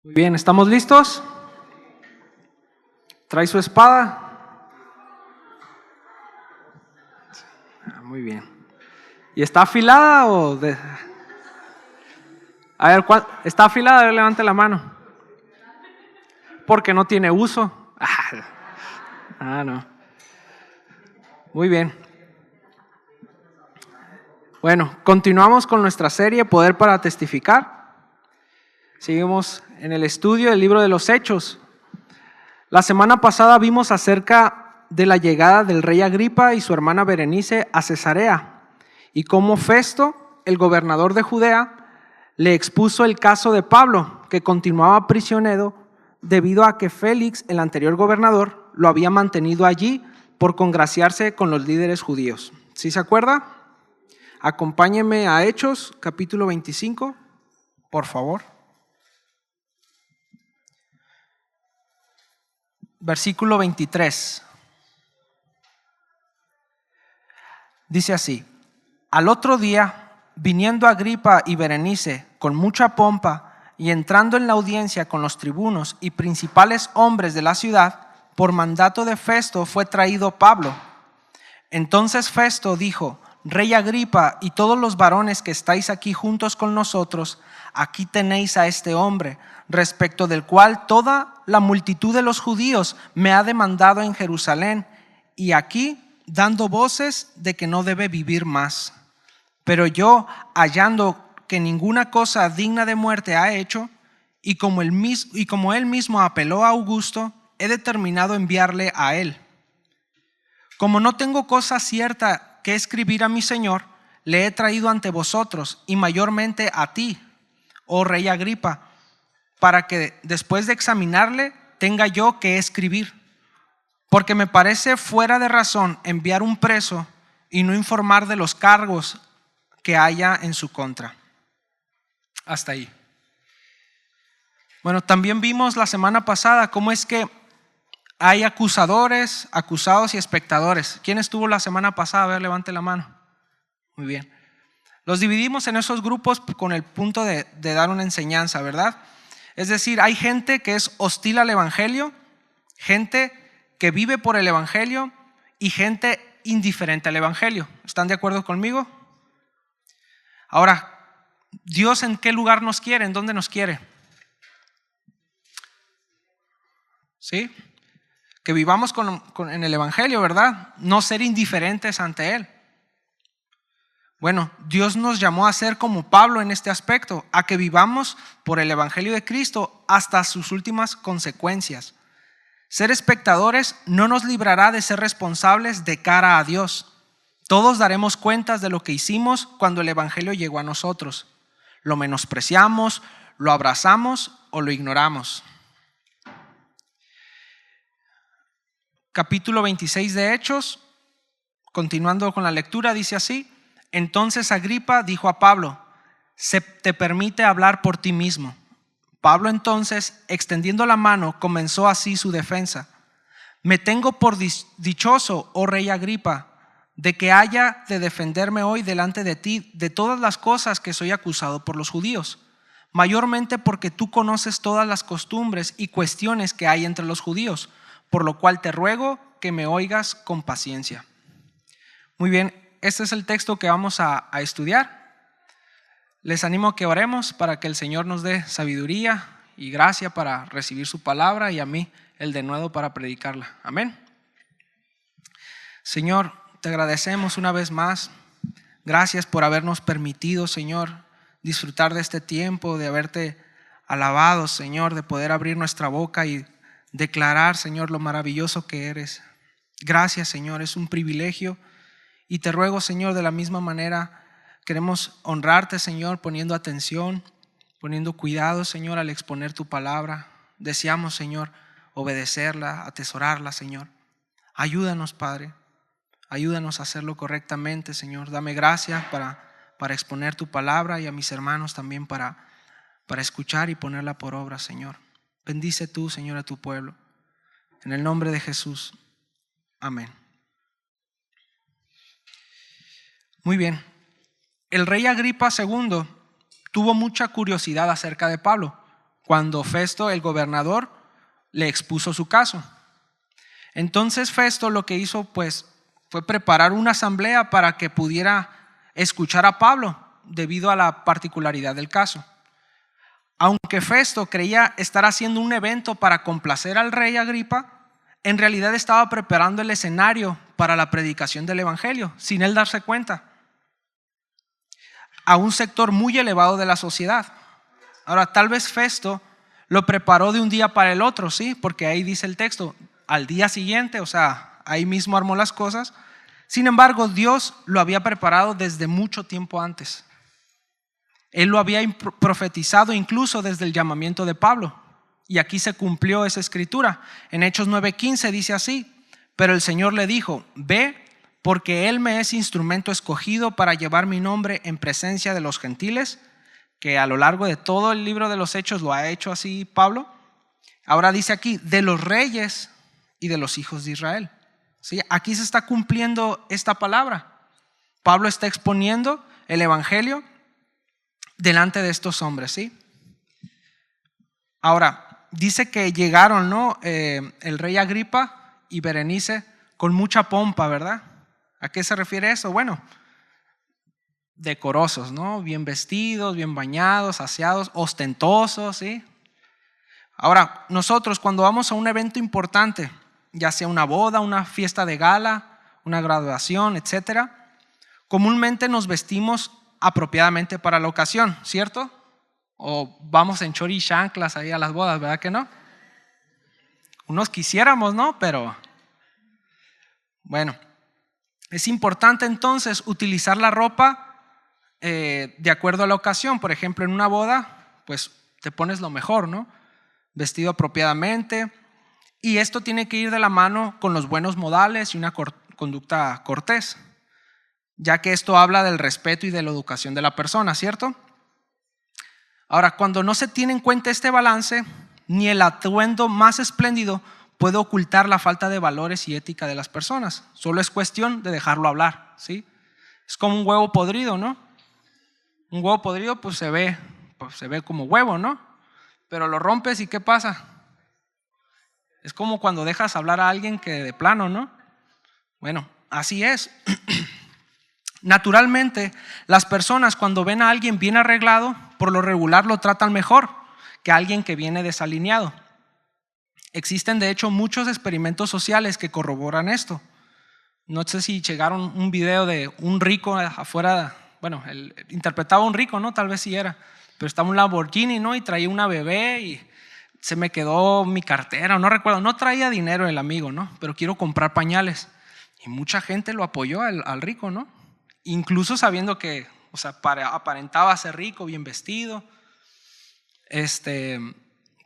Muy bien, ¿estamos listos? ¿Trae su espada? Muy bien. ¿Y está afilada o de... A ver, ¿está afilada? A ver, levante la mano. Porque no tiene uso. No. Muy bien. Bueno, continuamos con nuestra serie Poder para Testificar. Seguimos en el estudio del libro de los Hechos. La semana pasada vimos acerca de la llegada del rey Agripa y su hermana Berenice a Cesarea y cómo Festo, el gobernador de Judea, le expuso el caso de Pablo, que continuaba prisionero debido a que Félix, el anterior gobernador, lo había mantenido allí por congraciarse con los líderes judíos. ¿Sí se acuerda? Acompáñeme a Hechos, capítulo 25, por favor. Versículo 23. Dice así: al otro día, viniendo Agripa y Berenice con mucha pompa y entrando en la audiencia con los tribunos y principales hombres de la ciudad, por mandato de Festo fue traído Pablo. Entonces Festo dijo: Rey Agripa y todos los varones que estáis aquí juntos con nosotros, aquí tenéis a este hombre, respecto del cual toda la multitud de los judíos me ha demandado en Jerusalén, y aquí dando voces de que no debe vivir más. Pero yo, hallando que ninguna cosa digna de muerte ha hecho, y como él mismo apeló a Augusto, he determinado enviarle a él. Como no tengo cosa cierta que escribir a mi señor, le he traído ante vosotros, y mayormente a ti, oh rey Agripa, para que después de examinarle tenga yo que escribir. Porque me parece fuera de razón enviar un preso y no informar de los cargos que haya en su contra. Hasta ahí. Bueno, también vimos la semana pasada cómo es que hay acusadores, acusados y espectadores. ¿Quién estuvo la semana pasada? A ver, levante la mano. Muy bien. Los dividimos en esos grupos con el punto de dar una enseñanza, ¿verdad? Es decir, hay gente que es hostil al evangelio, gente que vive por el evangelio y gente indiferente al evangelio. ¿Están de acuerdo conmigo? Ahora, ¿Dios en qué lugar nos quiere? ¿En dónde nos quiere? ¿Sí? Que vivamos en el evangelio, ¿verdad? No ser indiferentes ante él. Bueno, Dios nos llamó a ser como Pablo en este aspecto, a que vivamos por el evangelio de Cristo hasta sus últimas consecuencias. Ser espectadores no nos librará de ser responsables de cara a Dios. Todos daremos cuentas de lo que hicimos cuando el evangelio llegó a nosotros. Lo menospreciamos, lo abrazamos o lo ignoramos. Capítulo 26 de Hechos, continuando con la lectura, dice así: entonces Agripa dijo a Pablo: ¿se te permite hablar por ti mismo? Pablo entonces, extendiendo la mano, comenzó así su defensa: me tengo por dichoso, oh rey Agripa, de que haya de defenderme hoy delante de ti de todas las cosas que soy acusado por los judíos, mayormente porque tú conoces todas las costumbres y cuestiones que hay entre los judíos, por lo cual te ruego que me oigas con paciencia. Muy bien, este es el texto que vamos a estudiar. Les animo a que oremos para que el Señor nos dé sabiduría y gracia para recibir su palabra, y a mí el denuedo para predicarla. Amén. Señor, te agradecemos una vez más. Gracias por habernos permitido, Señor, disfrutar de este tiempo, de haberte alabado, Señor, de poder abrir nuestra boca y declarar, Señor, lo maravilloso que eres. Gracias, Señor, es un privilegio, y te ruego, Señor, de la misma manera queremos honrarte, Señor, poniendo atención, poniendo cuidado, Señor, al exponer tu palabra. Deseamos, Señor, obedecerla, atesorarla, Señor. Ayúdanos, Padre. Ayúdanos a hacerlo correctamente, Señor. Dame gracia para exponer tu palabra, y a mis hermanos también para escuchar y ponerla por obra, Señor. Bendice tú, Señor, a tu pueblo. En el nombre de Jesús. Amén. Muy bien. El rey Agripa II tuvo mucha curiosidad acerca de Pablo. cuando Festo, el gobernador, le expuso su caso. Entonces Festo lo que hizo pues fue preparar una asamblea para que pudiera escuchar a Pablo debido a la particularidad del caso. Aunque Festo creía estar haciendo un evento para complacer al rey Agripa, en realidad estaba preparando el escenario para la predicación del evangelio, sin él darse cuenta, a un sector muy elevado de la sociedad. Ahora, tal vez Festo lo preparó de un día para el otro, ¿sí? Porque ahí dice el texto, al día siguiente, o sea, ahí mismo armó las cosas. Sin embargo, Dios lo había preparado desde mucho tiempo antes. Él lo había profetizado incluso desde el llamamiento de Pablo. Y aquí se cumplió esa escritura. En Hechos 9:15 dice así: pero el Señor le dijo, ve, porque Él me es instrumento escogido para llevar mi nombre en presencia de los gentiles, que a lo largo de todo el libro de los Hechos lo ha hecho así Pablo. Ahora dice aquí, de los reyes y de los hijos de Israel. ¿Sí? Aquí se está cumpliendo esta palabra. Pablo está exponiendo el evangelio delante de estos hombres, ¿sí? Ahora, dice que llegaron, ¿no? El rey Agripa y Berenice con mucha pompa, ¿verdad? ¿A qué se refiere eso? Bueno, decorosos, ¿no? Bien vestidos, bien bañados, aseados, ostentosos, ¿sí? Ahora, nosotros cuando vamos a un evento importante, ya sea una boda, una fiesta de gala, una graduación, etcétera, comúnmente nos vestimos apropiadamente para la ocasión, ¿cierto? O vamos en chori y chanclas ahí a las bodas, ¿verdad que no? Unos quisiéramos, ¿no? Pero bueno, es importante entonces utilizar la ropa de acuerdo a la ocasión. Por ejemplo, en una boda, pues te pones lo mejor, ¿no? Vestido apropiadamente. Y esto tiene que ir de la mano con los buenos modales y una conducta cortés, ya que esto habla del respeto y de la educación de la persona, ¿cierto? Ahora, cuando no se tiene en cuenta este balance, ni el atuendo más espléndido puede ocultar la falta de valores y ética de las personas. Solo es cuestión de dejarlo hablar, ¿sí? Es como un huevo podrido, ¿no? Un huevo podrido pues se ve como huevo, ¿no? Pero lo rompes y ¿qué pasa? Es como cuando dejas hablar a alguien que de plano, ¿no? Bueno, así es. Naturalmente, las personas cuando ven a alguien bien arreglado, por lo regular lo tratan mejor que a alguien que viene desalineado. Existen de hecho muchos experimentos sociales que corroboran esto. No sé si llegaron un video de un rico afuera, bueno, él interpretaba a un rico, ¿no? Tal vez sí era, pero estaba un Lamborghini, ¿no? Y traía una bebé y se me quedó mi cartera, no recuerdo, no traía dinero el amigo, ¿no? Pero quiero comprar pañales. Y mucha gente lo apoyó al rico, ¿no? Incluso sabiendo que, o sea, aparentaba ser rico, bien vestido.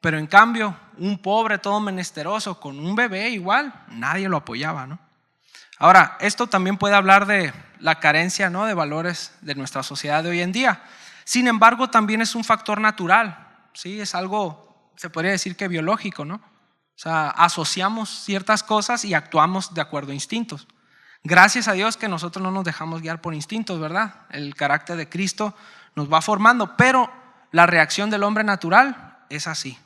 Pero en cambio, un pobre todo menesteroso con un bebé igual, nadie lo apoyaba, ¿no? Ahora, esto también puede hablar de la carencia, ¿no? de valores de nuestra sociedad de hoy en día. Sin embargo, también es un factor natural, ¿sí? Es algo, se podría decir que biológico, ¿no? O sea, asociamos ciertas cosas y actuamos de acuerdo a instintos. Gracias a Dios que nosotros no nos dejamos guiar por instintos, ¿verdad? El carácter de Cristo nos va formando, pero la reacción del hombre natural es así.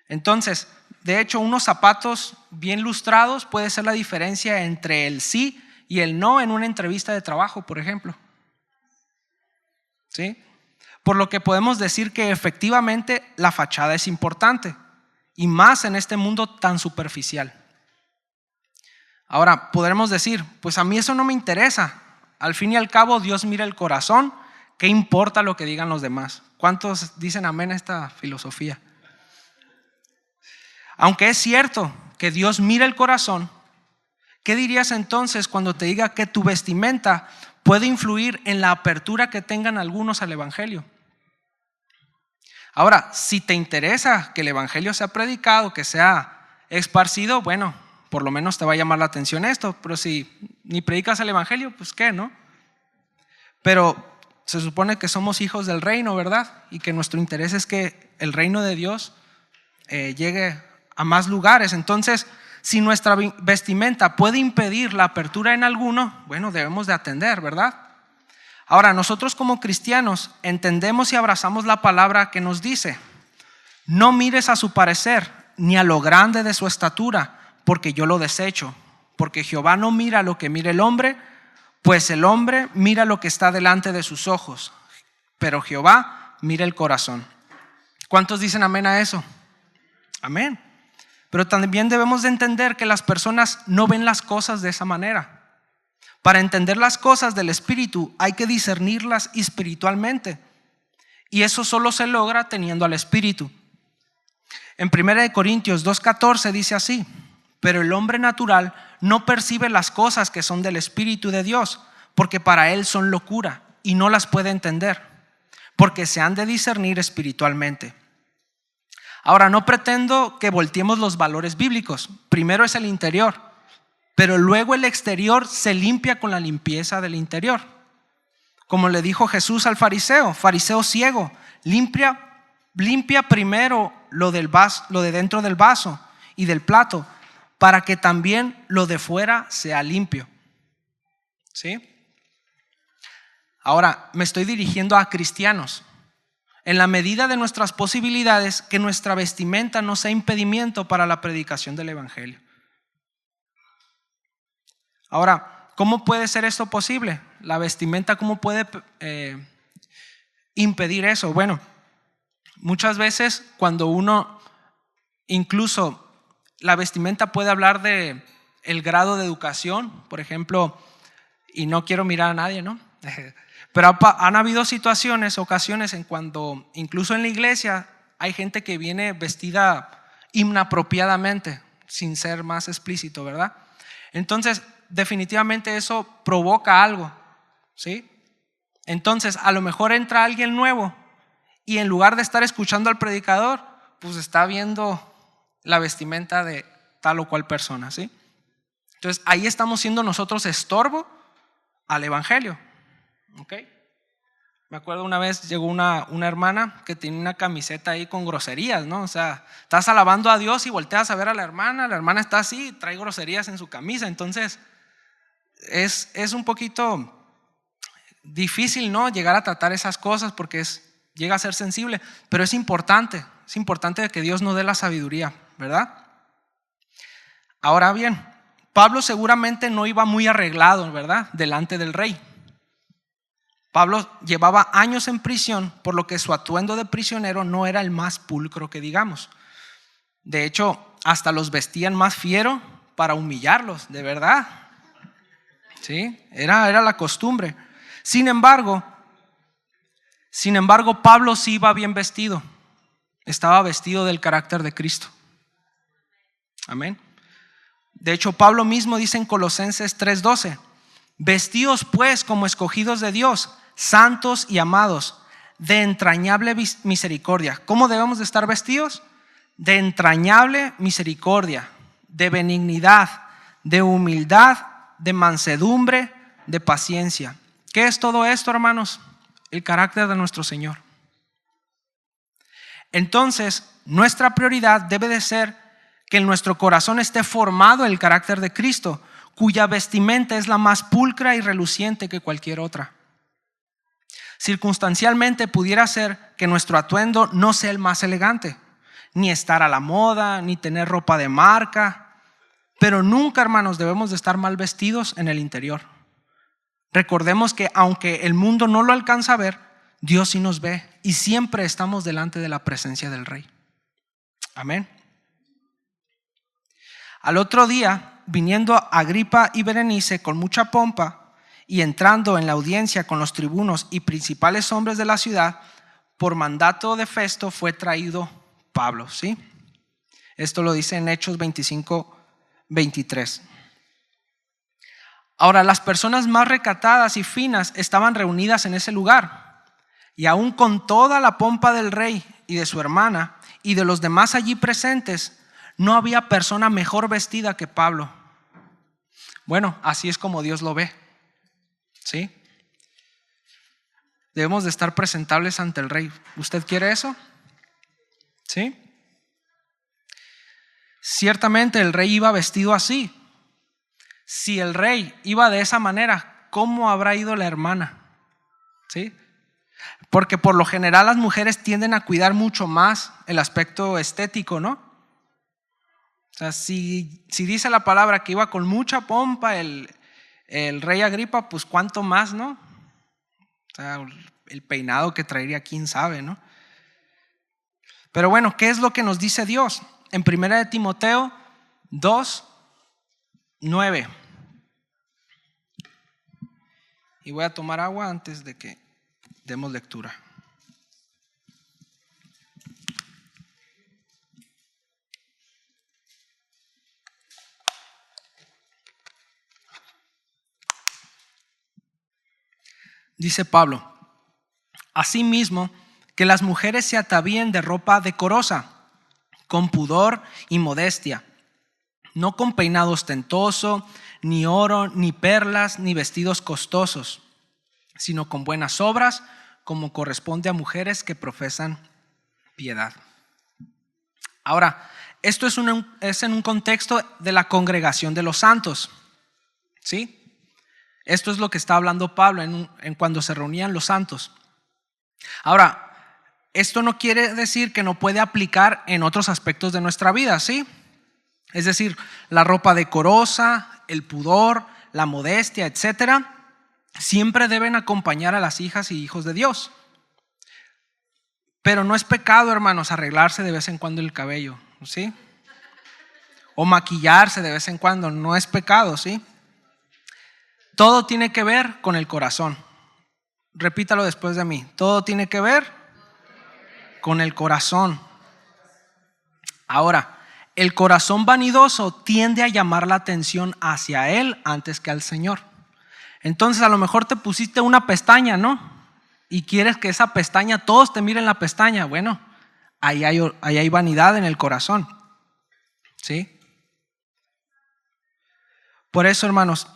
Entonces, de hecho, unos zapatos bien lustrados puede ser la diferencia entre el sí y el no en una entrevista de trabajo, por ejemplo. ¿Sí? Por lo que podemos decir que efectivamente la fachada es importante, y más en este mundo tan superficial. Ahora, podremos decir, pues a mí eso no me interesa. Al fin y al cabo, Dios mira el corazón. ¿Qué importa lo que digan los demás? ¿Cuántos dicen amén a esta filosofía? Aunque es cierto que Dios mira el corazón, ¿qué dirías entonces cuando te diga que tu vestimenta puede influir en la apertura que tengan algunos al evangelio? Ahora, si te interesa que el evangelio sea predicado, que sea esparcido, bueno, por lo menos te va a llamar la atención esto. Pero si ni predicas el evangelio, pues qué, ¿no? Pero se supone que somos hijos del reino, ¿verdad? Y que nuestro interés es que el reino de Dios llegue a más lugares. Entonces, si nuestra vestimenta puede impedir la apertura en alguno, bueno, debemos de atender, ¿verdad? Ahora, nosotros como cristianos entendemos y abrazamos la palabra que nos dice: No mires a su parecer, ni a lo grande de su estatura, porque yo lo desecho. Porque Jehová no mira lo que mira el hombre, pues el hombre mira lo que está delante de sus ojos, pero Jehová mira el corazón. ¿Cuántos dicen amén a eso? Amén. Pero también debemos de entender que las personas no ven las cosas de esa manera. Para entender las cosas del Espíritu hay que discernirlas espiritualmente. Y eso solo se logra teniendo al Espíritu. En 1 Corintios 2:14 dice así: pero el hombre natural no percibe las cosas que son del Espíritu de Dios, porque para él son locura y no las puede entender, porque se han de discernir espiritualmente. Ahora, no pretendo que volteemos los valores bíblicos. Primero es el interior, pero luego el exterior se limpia con la limpieza del interior. Como le dijo Jesús al fariseo ciego, limpia primero lo de dentro del vaso y del plato, para que también lo de fuera sea limpio. ¿Sí? Ahora, me estoy dirigiendo a cristianos. En la medida de nuestras posibilidades, que nuestra vestimenta no sea impedimento para la predicación del evangelio. Ahora, ¿cómo puede ser esto posible? La vestimenta, ¿cómo puede impedir eso? Bueno, muchas veces cuando uno, incluso la vestimenta puede hablar de el grado de educación, por ejemplo, y no quiero mirar a nadie, ¿no? Pero han habido ocasiones en cuando, incluso en la iglesia, hay gente que viene vestida inapropiadamente, sin ser más explícito, ¿verdad? Entonces, definitivamente eso provoca algo, ¿sí? Entonces, a lo mejor entra alguien nuevo y en lugar de estar escuchando al predicador, pues está viendo la vestimenta de tal o cual persona, ¿sí? Entonces, ahí estamos siendo nosotros estorbo al evangelio. ¿Ok? Me acuerdo una vez llegó una hermana que tenía una camiseta ahí con groserías, ¿no? O sea, estás alabando a Dios y volteas a ver a la hermana está así, trae groserías en su camisa. Entonces, es un poquito difícil, ¿no? Llegar a tratar esas cosas porque llega a ser sensible, pero es importante que Dios nos dé la sabiduría, ¿verdad? Ahora bien, Pablo seguramente no iba muy arreglado, ¿verdad? Delante del rey. Pablo llevaba años en prisión, por lo que su atuendo de prisionero no era el más pulcro que digamos. De hecho, hasta los vestían más fiero para humillarlos, de verdad. ¿Sí? Era la costumbre. Sin embargo, Pablo sí iba bien vestido. Estaba vestido del carácter de Cristo. Amén. De hecho, Pablo mismo dice en Colosenses 3:12: vestíos pues como escogidos de Dios, santos y amados, de entrañable misericordia. ¿Cómo debemos de estar vestidos? De entrañable misericordia, de benignidad, de humildad, de mansedumbre, de paciencia. ¿Qué es todo esto, hermanos? El carácter de nuestro Señor. Entonces, nuestra prioridad debe de ser que en nuestro corazón esté formado el carácter de Cristo, cuya vestimenta es la más pulcra y reluciente que cualquier otra. Circunstancialmente pudiera ser que nuestro atuendo no sea el más elegante, ni estar a la moda, ni tener ropa de marca, pero nunca, hermanos, debemos de estar mal vestidos en el interior. Recordemos que aunque el mundo no lo alcanza a ver, Dios sí nos ve y siempre estamos delante de la presencia del Rey. Amén. Al otro día, viniendo Agripa y Berenice con mucha pompa y entrando en la audiencia con los tribunos y principales hombres de la ciudad, por mandato de Festo fue traído Pablo, ¿sí? Esto lo dice en Hechos 25:23. Ahora, las personas más recatadas y finas estaban reunidas en ese lugar, y aún con toda la pompa del rey y de su hermana y de los demás allí presentes, no había persona mejor vestida que Pablo. Bueno, así es como Dios lo ve, ¿sí? Debemos de estar presentables ante el rey. ¿Usted quiere eso? ¿Sí? Ciertamente el rey iba vestido así. Si el rey iba de esa manera, ¿cómo habrá ido la hermana? ¿Sí? Porque por lo general las mujeres tienden a cuidar mucho más el aspecto estético, ¿no? O sea, si dice la palabra que iba con mucha pompa el rey Agripa, pues cuánto más, ¿no? O sea, el peinado que traería, quién sabe, ¿no? Pero bueno, ¿qué es lo que nos dice Dios? En 1 de Timoteo 2:9. Y voy a tomar agua antes de que demos lectura. Dice Pablo: asimismo, que las mujeres se atavíen de ropa decorosa, con pudor y modestia, no con peinado ostentoso, ni oro, ni perlas, ni vestidos costosos, sino con buenas obras, como corresponde a mujeres que profesan piedad. Ahora, esto es en un contexto de la congregación de los santos, ¿sí? Esto es lo que está hablando Pablo en cuando se reunían los santos. Ahora, esto no quiere decir que no puede aplicar en otros aspectos de nuestra vida, ¿sí? Es decir, la ropa decorosa, el pudor, la modestia, etcétera, siempre deben acompañar a las hijas y hijos de Dios. Pero no es pecado, hermanos, arreglarse de vez en cuando el cabello, ¿sí? O maquillarse de vez en cuando, no es pecado, ¿sí? Todo tiene que ver con el corazón. Repítalo después de mí. Todo tiene que ver con el corazón. Ahora, el corazón vanidoso tiende a llamar la atención hacia él antes que al Señor. Entonces a lo mejor te pusiste una pestaña, ¿no? Y quieres que esa pestaña, todos te miren la pestaña. Bueno, ahí hay vanidad en el corazón, ¿sí? Por eso, hermanos,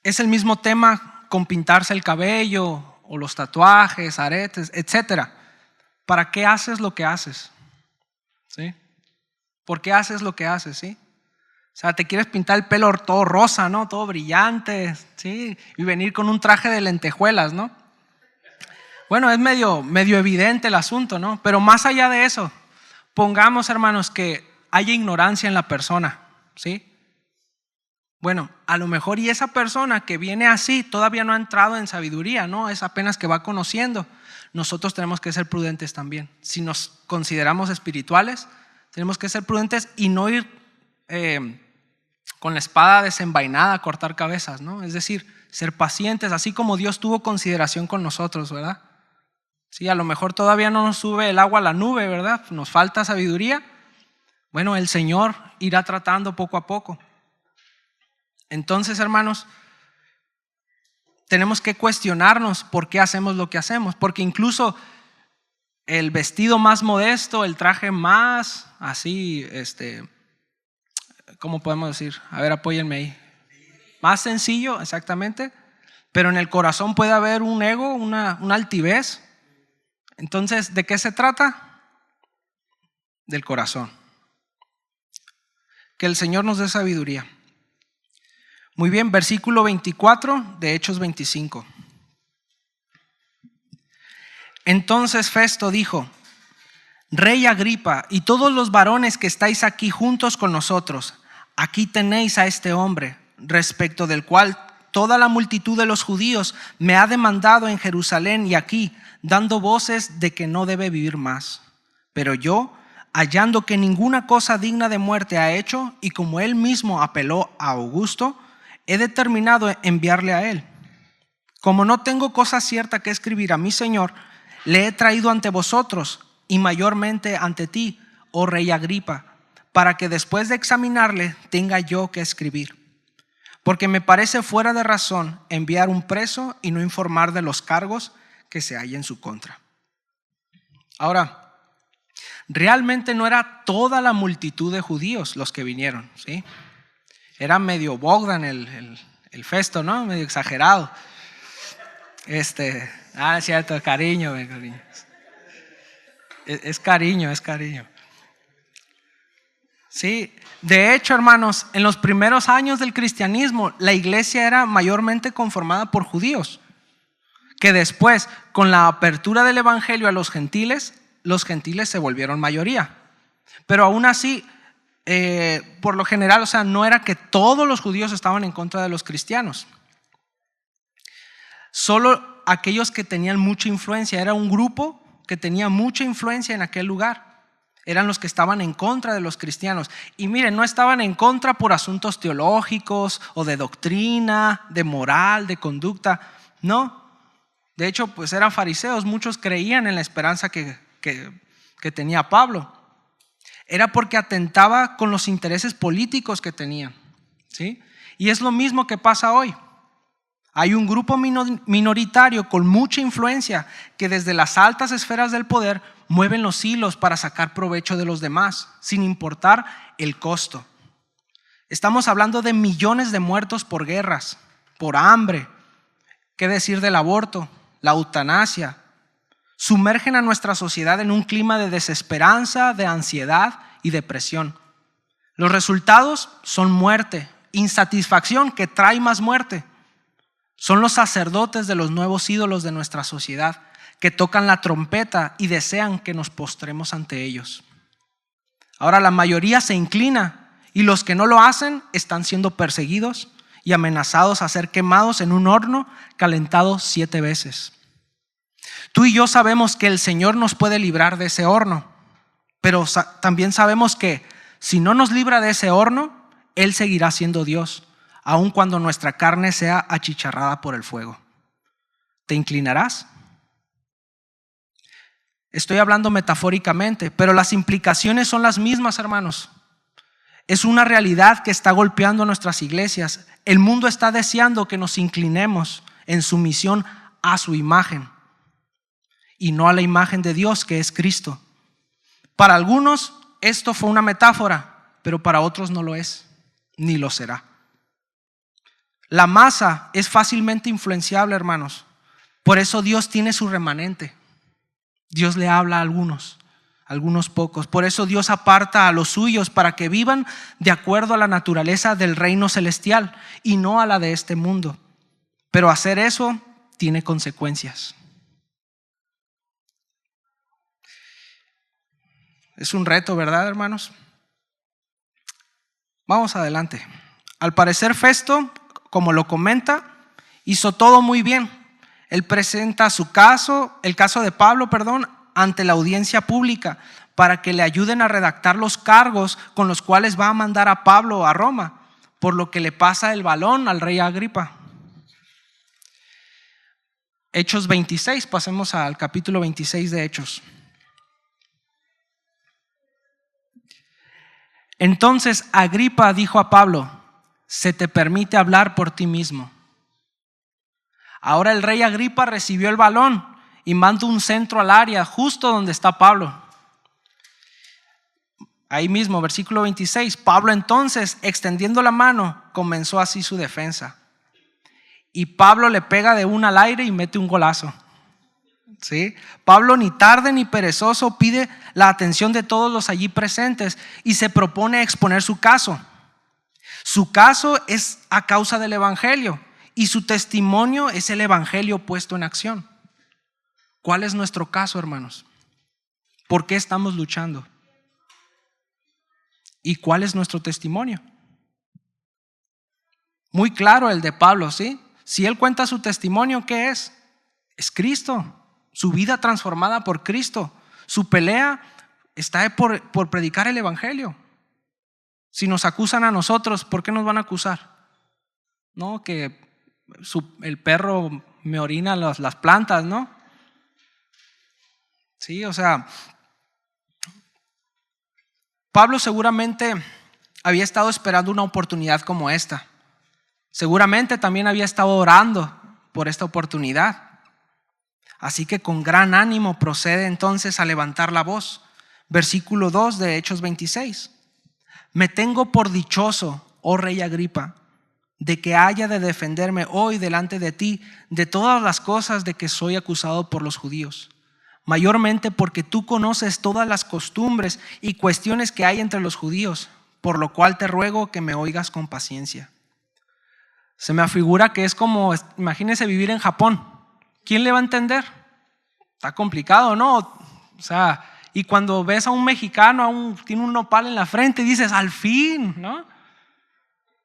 es el mismo tema con pintarse el cabello o los tatuajes, aretes, etcétera. ¿Para qué haces lo que haces? ¿Sí? ¿Por qué haces lo que haces? ¿Sí? O sea, te quieres pintar el pelo todo rosa, ¿no? Todo brillante, ¿sí? Y venir con un traje de lentejuelas, ¿no? Bueno, es medio evidente el asunto, ¿no? Pero más allá de eso, pongamos, hermanos, que haya ignorancia en la persona, ¿sí? Bueno, a lo mejor y esa persona que viene así todavía no ha entrado en sabiduría, ¿no? Es apenas que va conociendo. Nosotros tenemos que ser prudentes también. Si nos consideramos espirituales, tenemos que ser prudentes y no ir con la espada desenvainada a cortar cabezas, ¿no? Es decir, ser pacientes, así como Dios tuvo consideración con nosotros, ¿verdad? Sí, a lo mejor todavía no nos sube el agua a la nube, ¿verdad? Nos falta sabiduría. Bueno, el Señor irá tratando poco a poco. Entonces, hermanos, tenemos que cuestionarnos por qué hacemos lo que hacemos, porque incluso el vestido más modesto, el traje más así, ¿cómo podemos decir? A ver, apóyenme ahí. Más sencillo, exactamente, pero en el corazón puede haber un ego, una altivez. Entonces, ¿de qué se trata? Del corazón. Que el Señor nos dé sabiduría. Muy bien, versículo 24 de Hechos 25. Entonces Festo dijo: Rey Agripa y todos los varones que estáis aquí juntos con nosotros, aquí tenéis a este hombre, respecto del cual toda la multitud de los judíos me ha demandado en Jerusalén y aquí, dando voces de que no debe vivir más. Pero yo, hallando que ninguna cosa digna de muerte ha hecho, y como él mismo apeló a Augusto, he determinado enviarle a él. Como no tengo cosa cierta que escribir a mi Señor, le he traído ante vosotros y mayormente ante ti, oh rey Agripa, para que después de examinarle tenga yo que escribir. Porque me parece fuera de razón enviar un preso y no informar de los cargos que se hay en su contra. Ahora, realmente no era toda la multitud de judíos los que vinieron, ¿sí? Era medio Bogdan el Festo, ¿no? Medio exagerado. Es cierto, cariño. Es cariño. Sí, de hecho, hermanos, en los primeros años del cristianismo, la iglesia era mayormente conformada por judíos, que después, con la apertura del evangelio a los gentiles se volvieron mayoría. Pero aún así, por lo general, o sea, no era que todos los judíos estaban en contra de los cristianos. Solo aquellos que tenían mucha influencia, era un grupo que tenía mucha influencia en aquel lugar. Eran los que estaban en contra de los cristianos. Y miren, no estaban en contra por asuntos teológicos o de doctrina, de moral, de conducta. No. De hecho, pues eran fariseos. Muchos creían en la esperanza que tenía Pablo. Era porque atentaba con los intereses políticos que tenían, ¿sí? Y es lo mismo que pasa hoy. Hay un grupo minoritario con mucha influencia que desde las altas esferas del poder mueven los hilos para sacar provecho de los demás, sin importar el costo. Estamos hablando de millones de muertos por guerras, por hambre. ¿Qué decir del aborto, la eutanasia? Sumergen a nuestra sociedad en un clima de desesperanza, de ansiedad y depresión. Los resultados son muerte, insatisfacción que trae más muerte. Son los sacerdotes de los nuevos ídolos de nuestra sociedad que tocan la trompeta y desean que nos postremos ante ellos. Ahora la mayoría se inclina y los que no lo hacen están siendo perseguidos y amenazados a ser quemados en un horno calentado 7 veces. Tú y yo sabemos que el Señor nos puede librar de ese horno, pero también sabemos que si no nos libra de ese horno, Él seguirá siendo Dios, aun cuando nuestra carne sea achicharrada por el fuego. ¿Te inclinarás? Estoy hablando metafóricamente, pero las implicaciones son las mismas, hermanos. Es una realidad que está golpeando nuestras iglesias. El mundo está deseando que nos inclinemos en sumisión a su imagen y no a la imagen de Dios, que es Cristo. Para algunos esto fue una metáfora, pero para otros no lo es, ni lo será. La masa es fácilmente influenciable, hermanos. Por eso Dios tiene su remanente. Dios le habla a algunos pocos. Por eso Dios aparta a los suyos para que vivan de acuerdo a la naturaleza del reino celestial y no a la de este mundo. Pero hacer eso tiene consecuencias. Es un reto, ¿verdad, hermanos? Vamos adelante. Al parecer Festo, como lo comenta, hizo todo muy bien. Él presenta su caso, el caso de Pablo, ante la audiencia pública para que le ayuden a redactar los cargos con los cuales va a mandar a Pablo a Roma, por lo que le pasa el balón al rey Agripa. Hechos 26, pasemos al capítulo 26 de Hechos. Entonces Agripa dijo a Pablo: se te permite hablar por ti mismo. Ahora el rey Agripa recibió el balón y manda un centro al área justo donde está Pablo. Ahí mismo, versículo 26. Pablo entonces, extendiendo la mano, comenzó así su defensa. Y Pablo le pega de una al aire y mete un golazo. ¿Sí? Pablo, ni tarde ni perezoso, pide la atención de todos los allí presentes y se propone exponer su caso. Su caso es a causa del evangelio y su testimonio es el evangelio puesto en acción. ¿Cuál es nuestro caso, hermanos? ¿Por qué estamos luchando? ¿Y cuál es nuestro testimonio? Muy claro el de Pablo, ¿sí? Si él cuenta su testimonio, ¿qué es? Es Cristo. Su vida transformada por Cristo. Su pelea está por predicar el evangelio. Si nos acusan a nosotros, ¿por qué nos van a acusar? No, que el perro me orina las plantas, ¿no? Sí, o sea, Pablo seguramente había estado esperando una oportunidad como esta. Seguramente también había estado orando por esta oportunidad. Así que con gran ánimo procede entonces a levantar la voz. Versículo 2 de Hechos 26. Me tengo por dichoso, oh rey Agripa, de que haya de defenderme hoy delante de ti de todas las cosas de que soy acusado por los judíos, mayormente porque tú conoces todas las costumbres y cuestiones que hay entre los judíos, por lo cual te ruego que me oigas con paciencia. Se me afigura que es como, imagínense vivir en Japón. ¿quién le va a entender? Está complicado, ¿no? O sea, y cuando ves a un mexicano, tiene un nopal en la frente, dices, al fin, ¿no?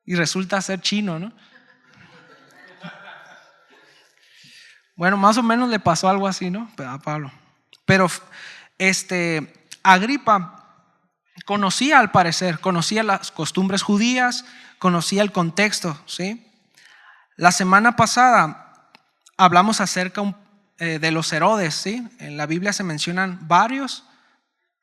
Y resulta ser chino, ¿no? Bueno, más o menos le pasó algo así, ¿no? A Pablo. Pero Agripa conocía, al parecer, conocía las costumbres judías, conocía el contexto, ¿sí? La semana pasada hablamos acerca de los Herodes, ¿sí? En la Biblia se mencionan varios.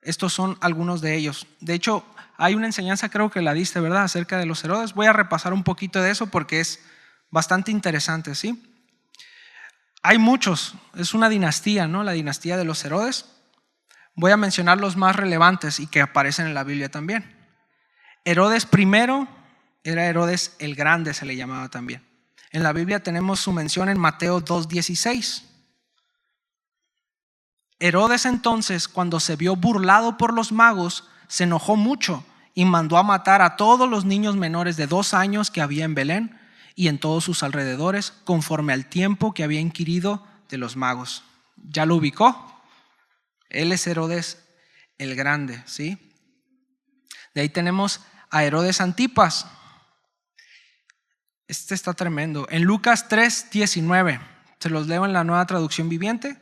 Estos son algunos de ellos. De hecho, hay una enseñanza, creo que la diste, ¿verdad?, acerca de los Herodes. Voy a repasar un poquito de eso porque es bastante interesante, ¿sí? Hay muchos, es una dinastía, ¿no? La dinastía de los Herodes. Voy a mencionar los más relevantes y que aparecen en la Biblia también. Herodes I era Herodes el Grande, se le llamaba también. En la Biblia tenemos su mención en Mateo 2:16. Herodes entonces, cuando se vio burlado por los magos, se enojó mucho y mandó a matar a todos los niños menores de 2 años que había en Belén y en todos sus alrededores, conforme al tiempo que había inquirido de los magos. ¿Ya lo ubicó? Él es Herodes el Grande, ¿sí? De ahí tenemos a Herodes Antipas. Este está tremendo. En Lucas 3:19, se los leo en la Nueva Traducción Viviente.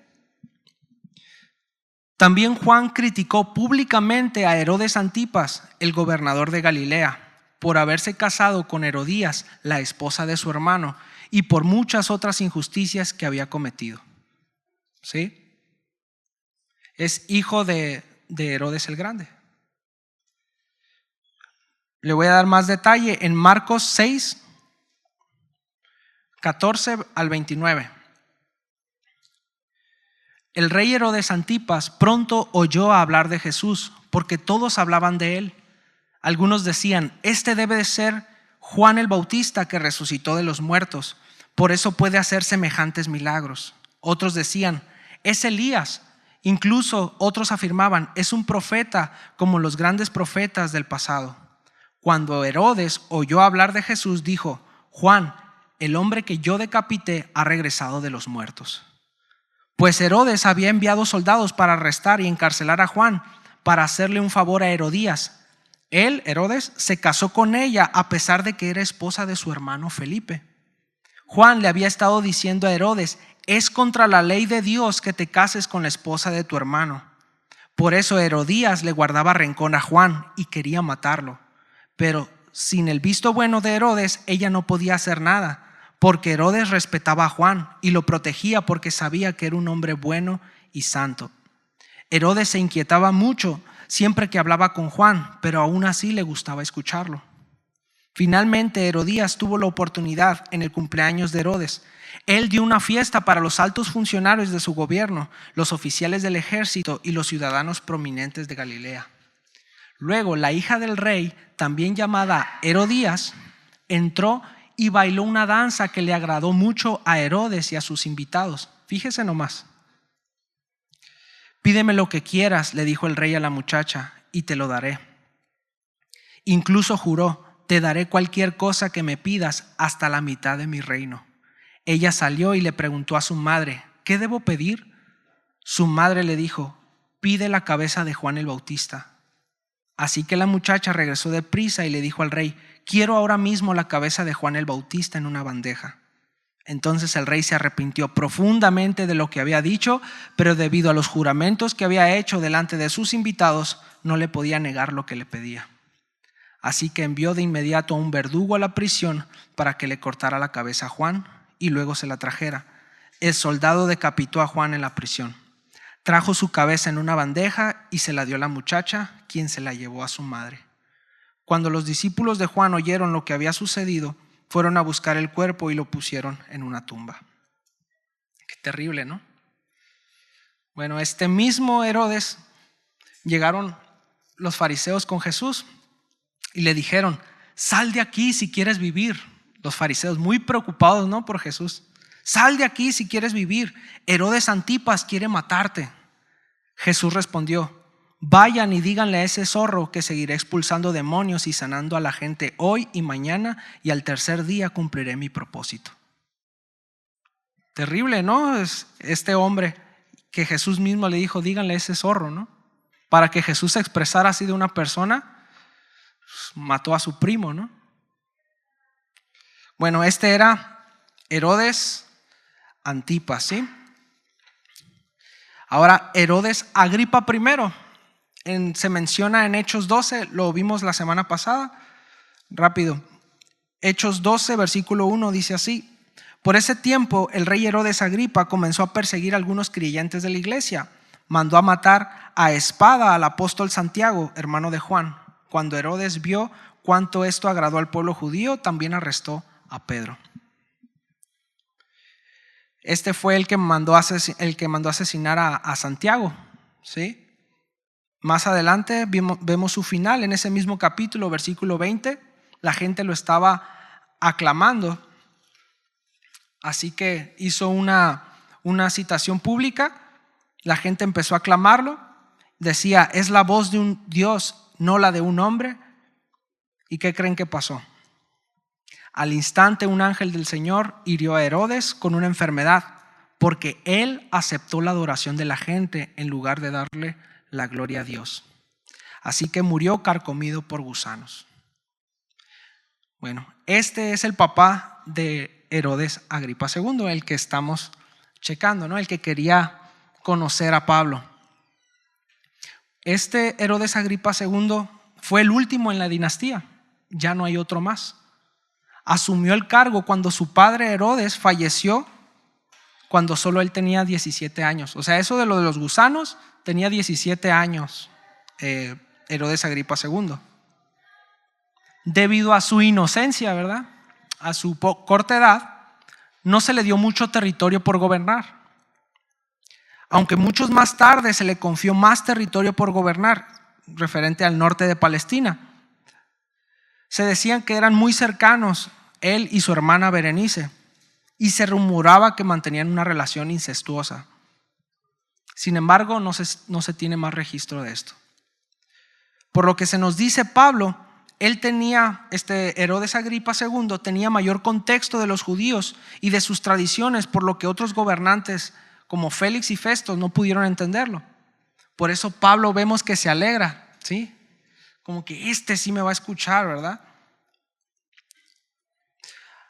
También Juan criticó públicamente a Herodes Antipas, el gobernador de Galilea, por haberse casado con Herodías, la esposa de su hermano, y por muchas otras injusticias que había cometido. ¿Sí? Es hijo de Herodes el Grande. Le voy a dar más detalle en Marcos 6, 14 al 29. El rey Herodes Antipas pronto oyó hablar de Jesús, porque todos hablaban de él. Algunos decían, este debe de ser Juan el Bautista que resucitó de los muertos, por eso puede hacer semejantes milagros. Otros decían, es Elías. Incluso otros afirmaban, es un profeta como los grandes profetas del pasado. Cuando Herodes oyó hablar de Jesús, dijo, Juan, el hombre que yo decapité, ha regresado de los muertos. Pues Herodes había enviado soldados para arrestar y encarcelar a Juan, para hacerle un favor a Herodías. Él, Herodes, se casó con ella a pesar de que era esposa de su hermano Felipe. Juan le había estado diciendo a Herodes, es contra la ley de Dios que te cases con la esposa de tu hermano. Por eso Herodías le guardaba rencor a Juan y quería matarlo. Pero sin el visto bueno de Herodes, ella no podía hacer nada, porque Herodes respetaba a Juan y lo protegía porque sabía que era un hombre bueno y santo. Herodes se inquietaba mucho siempre que hablaba con Juan, pero aún así le gustaba escucharlo. Finalmente Herodías tuvo la oportunidad en el cumpleaños de Herodes. Él dio una fiesta para los altos funcionarios de su gobierno, los oficiales del ejército y los ciudadanos prominentes de Galilea. Luego la hija del rey, también llamada Herodías, entró y bailó una danza que le agradó mucho a Herodes y a sus invitados. Fíjese nomás. Pídeme lo que quieras, le dijo el rey a la muchacha, y te lo daré. Incluso juró, te daré cualquier cosa que me pidas, hasta la mitad de mi reino. Ella salió y le preguntó a su madre, ¿qué debo pedir? Su madre le dijo, pide la cabeza de Juan el Bautista. Así que la muchacha regresó deprisa y le dijo al rey, quiero ahora mismo la cabeza de Juan el Bautista en una bandeja. Entonces el rey se arrepintió profundamente de lo que había dicho, pero debido a los juramentos que había hecho delante de sus invitados, no le podía negar lo que le pedía. Así que envió de inmediato a un verdugo a la prisión para que le cortara la cabeza a Juan y luego se la trajera. El soldado decapitó a Juan en la prisión. Trajo su cabeza en una bandeja y se la dio a la muchacha, quien se la llevó a su madre. Cuando los discípulos de Juan oyeron lo que había sucedido, fueron a buscar el cuerpo y lo pusieron en una tumba. Qué terrible, ¿no? Bueno, este mismo Herodes, llegaron los fariseos con Jesús y le dijeron, sal de aquí si quieres vivir. Los fariseos muy preocupados, ¿no?, por Jesús. Sal de aquí si quieres vivir. Herodes Antipas quiere matarte. Jesús respondió, vayan y díganle a ese zorro que seguiré expulsando demonios y sanando a la gente hoy y mañana, y al tercer día cumpliré mi propósito. Terrible, ¿no? Es este hombre que Jesús mismo le dijo, díganle ese zorro, ¿no? Para que Jesús se expresara así de una persona, pues, mató a su primo, ¿no? Bueno, este era Herodes Antipas, ¿sí? Ahora, Herodes Agripa I, se menciona en Hechos 12, lo vimos la semana pasada, rápido. Hechos 12, versículo 1 dice así: por ese tiempo el rey Herodes Agripa comenzó a perseguir a algunos creyentes de la iglesia. Mandó a matar a espada al apóstol Santiago, hermano de Juan. Cuando Herodes vio cuánto esto agradó al pueblo judío, también arrestó a Pedro. Este fue el que mandó asesinar a Santiago, ¿sí? Más adelante vemos su final en ese mismo capítulo, versículo 20. La gente lo estaba aclamando. Así que hizo una citación pública. La gente empezó a aclamarlo. Decía, es la voz de un Dios, no la de un hombre. ¿Y qué creen que pasó? Al instante un ángel del Señor hirió a Herodes con una enfermedad, porque él aceptó la adoración de la gente en lugar de darle la gloria a Dios. Así que murió carcomido por gusanos. Bueno, este es el papá de Herodes Agripa II, el que estamos checando, ¿no? El que quería conocer a Pablo. Este Herodes Agripa II fue el último en la dinastía, ya no hay otro más. Asumió el cargo cuando su padre Herodes falleció, cuando solo él tenía 17 años. O sea, eso de lo de los gusanos, tenía 17 años Herodes Agripa II. Debido a su inocencia, ¿verdad? A su corta edad, no se le dio mucho territorio por gobernar. Aunque muchos más tarde se le confió más territorio por gobernar, referente al norte de Palestina. Se decían que eran muy cercanos él y su hermana Berenice, y se rumoraba que mantenían una relación incestuosa. Sin embargo, no se tiene más registro de esto. Por lo que se nos dice Pablo, Herodes Agripa II tenía mayor contexto de los judíos y de sus tradiciones, por lo que otros gobernantes como Félix y Festo no pudieron entenderlo. Por eso Pablo vemos que se alegra, ¿sí? Como que sí me va a escuchar, ¿verdad?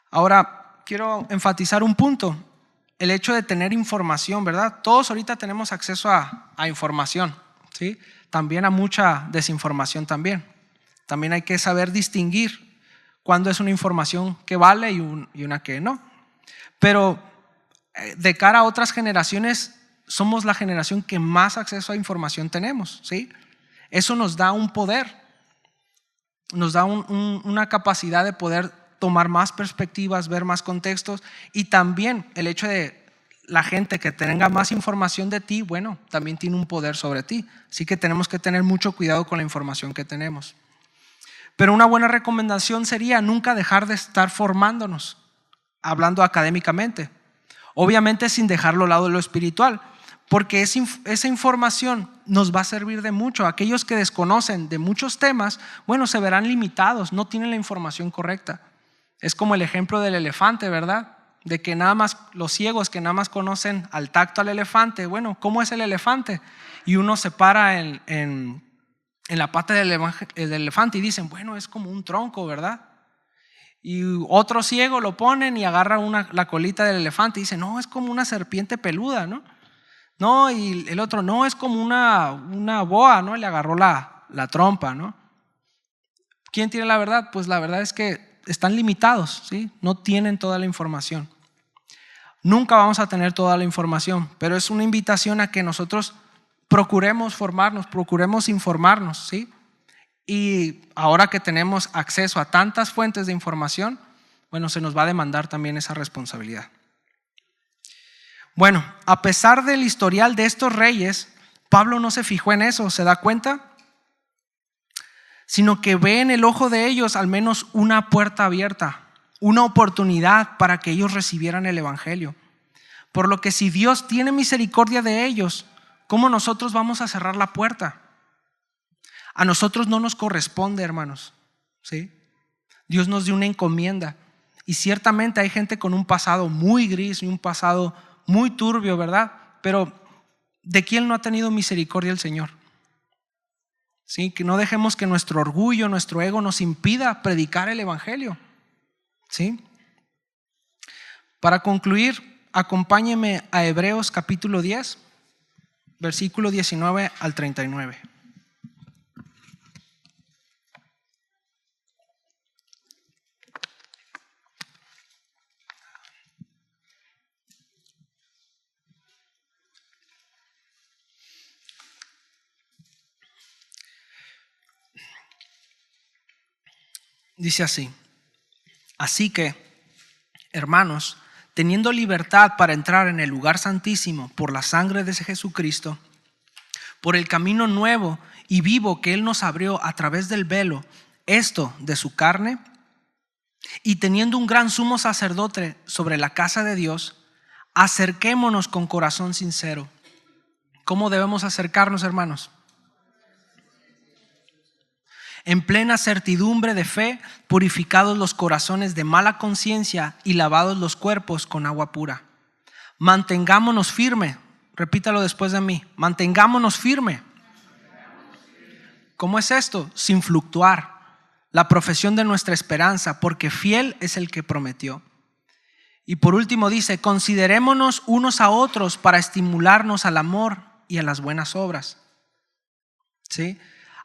Ahora, quiero enfatizar un punto, el hecho de tener información, ¿verdad? Todos ahorita tenemos acceso a información, ¿sí? También a mucha desinformación también. También hay que saber distinguir cuándo es una información que vale y una que no. Pero de cara a otras generaciones, somos la generación que más acceso a información tenemos, ¿sí? Eso nos da un poder, nos da una capacidad de poder tomar más perspectivas, ver más contextos, y también el hecho de la gente que tenga más información de ti, bueno, también tiene un poder sobre ti. Así que tenemos que tener mucho cuidado con la información que tenemos. Pero una buena recomendación sería nunca dejar de estar formándonos, hablando académicamente. Obviamente sin dejarlo al lado de lo espiritual, porque esa información nos va a servir de mucho. Aquellos que desconocen de muchos temas, bueno, se verán limitados, no tienen la información correcta. Es como el ejemplo del elefante, ¿verdad? De que nada más los ciegos que nada más conocen al tacto al elefante, bueno, ¿cómo es el elefante? Y uno se para en la pata del elefante y dicen, bueno, es como un tronco, ¿verdad? Y otro ciego lo ponen y agarra la colita del elefante y dice, no, es como una serpiente peluda, ¿no? No, y el otro, no, es como una boa, ¿no? Le agarró la trompa, ¿no? ¿Quién tiene la verdad? Pues la verdad es que están limitados, ¿sí? No tienen toda la información. Nunca vamos a tener toda la información, pero es una invitación a que nosotros procuremos formarnos, procuremos informarnos, ¿sí? Y ahora que tenemos acceso a tantas fuentes de información, bueno, se nos va a demandar también esa responsabilidad. Bueno, a pesar del historial de estos reyes, Pablo no se fijó en eso, ¿se da cuenta? Sino que ve en el ojo de ellos al menos una puerta abierta, una oportunidad para que ellos recibieran el evangelio. Por lo que si Dios tiene misericordia de ellos, ¿cómo nosotros vamos a cerrar la puerta? A nosotros no nos corresponde, hermanos, ¿sí? Dios nos dio una encomienda Y ciertamente hay gente con un pasado muy gris y un pasado muy turbio, ¿verdad? Pero ¿de quién no ha tenido misericordia el Señor? ¿Sí? Que no dejemos que nuestro orgullo, nuestro ego nos impida predicar el evangelio. ¿Sí? Para concluir, acompáñeme a Hebreos capítulo 10, versículo 19 al 39. Dice así: así que, hermanos, teniendo libertad para entrar en el lugar santísimo por la sangre de Jesucristo, por el camino nuevo y vivo que Él nos abrió a través del velo, esto de su carne, y teniendo un gran sumo sacerdote sobre la casa de Dios, acerquémonos con corazón sincero. ¿Cómo debemos acercarnos, hermanos? En plena certidumbre de fe, purificados los corazones de mala conciencia y lavados los cuerpos con agua pura. Mantengámonos firme. Repítalo después de mí. Mantengámonos firme. ¿Cómo es esto? Sin fluctuar. La profesión de nuestra esperanza, porque fiel es el que prometió. Y por último dice: considerémonos unos a otros para estimularnos al amor y a las buenas obras. ¿Sí?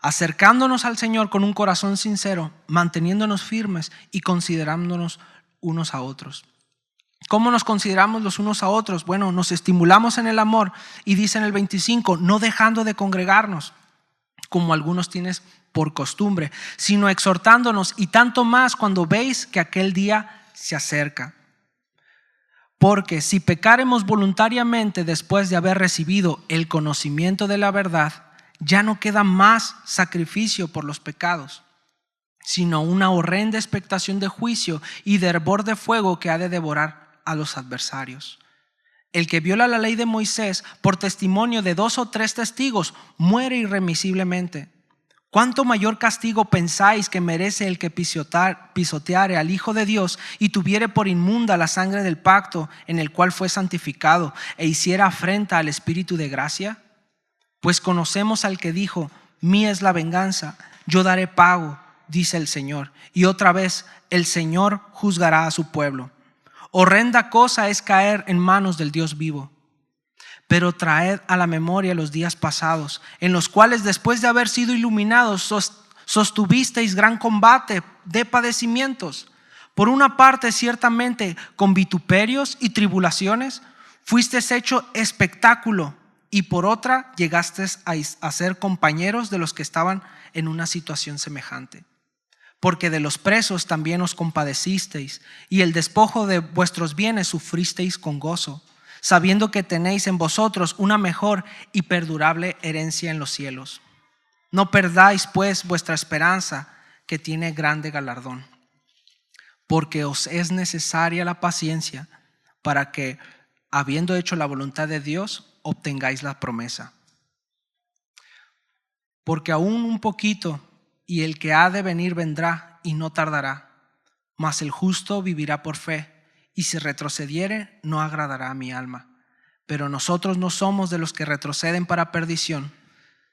Acercándonos al Señor con un corazón sincero, manteniéndonos firmes y considerándonos unos a otros. ¿Cómo nos consideramos los unos a otros? Bueno, nos estimulamos en el amor, y dice en el 25, no dejando de congregarnos, como algunos tienen por costumbre, sino exhortándonos, y tanto más cuando veis que aquel día se acerca. Porque si pecaremos voluntariamente después de haber recibido el conocimiento de la verdad, ya no queda más sacrificio por los pecados, sino una horrenda expectación de juicio y de hervor de fuego que ha de devorar a los adversarios. El que viola la ley de Moisés por testimonio de 2 o 3 testigos muere irremisiblemente. ¿Cuánto mayor castigo pensáis que merece el que pisoteare al Hijo de Dios y tuviere por inmunda la sangre del pacto en el cual fue santificado e hiciera afrenta al Espíritu de gracia? Pues conocemos al que dijo: mía es la venganza, yo daré pago, dice el Señor. Y otra vez, el Señor juzgará a su pueblo. Horrenda cosa es caer en manos del Dios vivo. Pero traed a la memoria los días pasados, en los cuales después de haber sido iluminados, sostuvisteis gran combate de padecimientos. Por una parte, ciertamente, con vituperios y tribulaciones, fuisteis hecho espectáculo, y por otra, llegasteis a ser compañeros de los que estaban en una situación semejante. Porque de los presos también os compadecisteis, y el despojo de vuestros bienes sufristeis con gozo, sabiendo que tenéis en vosotros una mejor y perdurable herencia en los cielos. No perdáis pues vuestra esperanza, que tiene grande galardón. Porque os es necesaria la paciencia, para que, habiendo hecho la voluntad de Dios, obtengáis la promesa. Porque aún un poquito, y el que ha de venir vendrá y no tardará, mas el justo vivirá por fe, y si retrocediere no agradará a mi alma. Pero nosotros no somos de los que retroceden para perdición,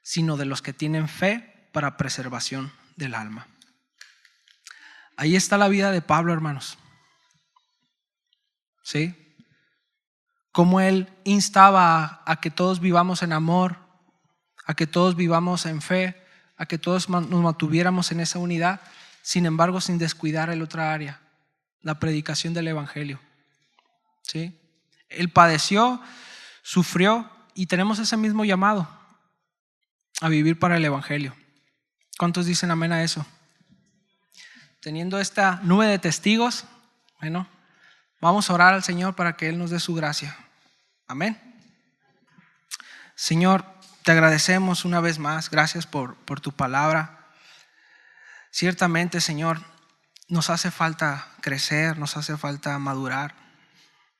sino de los que tienen fe para preservación del alma. Ahí está la vida de Pablo, hermanos. ¿Sí? Como él instaba a que todos vivamos en amor, a que todos vivamos en fe, a que todos nos mantuviéramos en esa unidad, sin embargo sin descuidar el otra área, la predicación del evangelio. ¿Sí? Él padeció, sufrió, y tenemos ese mismo llamado a vivir para el evangelio. ¿Cuántos dicen amén a eso? Teniendo esta nube de testigos, bueno, vamos a orar al Señor para que Él nos dé su gracia. Amén. Señor, te agradecemos una vez más. Gracias por tu palabra. Ciertamente, Señor, nos hace falta crecer, nos hace falta madurar.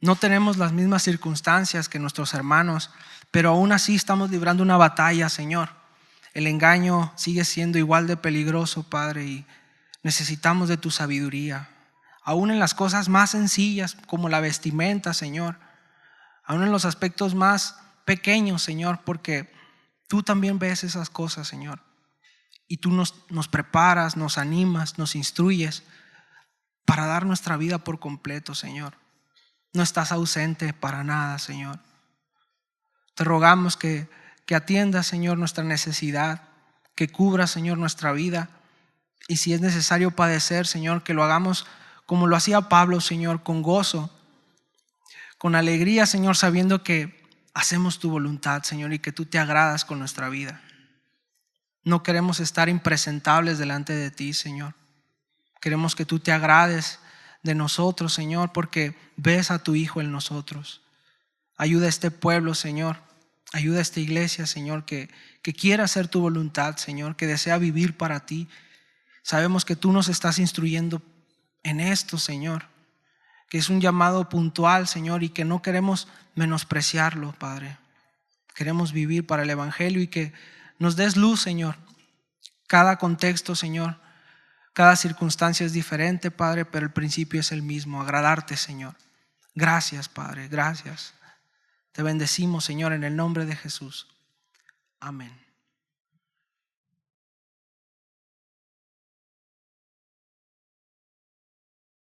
No tenemos las mismas circunstancias que nuestros hermanos, pero aún así estamos librando una batalla, Señor. El engaño sigue siendo igual de peligroso, Padre, y necesitamos de tu sabiduría. aún en las cosas más sencillas como la vestimenta, Señor, aún en los aspectos más pequeños, Señor, porque tú también ves esas cosas, Señor. Y tú nos preparas, nos animas, nos instruyes para dar nuestra vida por completo, Señor. No estás ausente para nada, Señor. Te rogamos que atiendas, Señor, nuestra necesidad, que cubras, Señor, nuestra vida. Y si es necesario padecer, Señor, que lo hagamos como lo hacía Pablo, Señor, con gozo, con alegría, Señor, sabiendo que hacemos tu voluntad, Señor, y que tú te agradas con nuestra vida. No queremos estar impresentables delante de ti, Señor. Queremos que tú te agrades de nosotros, Señor, porque ves a tu Hijo en nosotros. Ayuda a este pueblo, Señor. Ayuda a esta iglesia, Señor, que quiera hacer tu voluntad, Señor, que desea vivir para ti. Sabemos que tú nos estás instruyendo en esto, Señor, que es un llamado puntual, Señor, y que no queremos menospreciarlo, Padre. Queremos vivir para el Evangelio y que nos des luz, Señor. Cada contexto, Señor, cada circunstancia es diferente, Padre, pero el principio es el mismo, agradarte, Señor. Gracias, Padre, gracias. Te bendecimos, Señor, en el nombre de Jesús. Amén.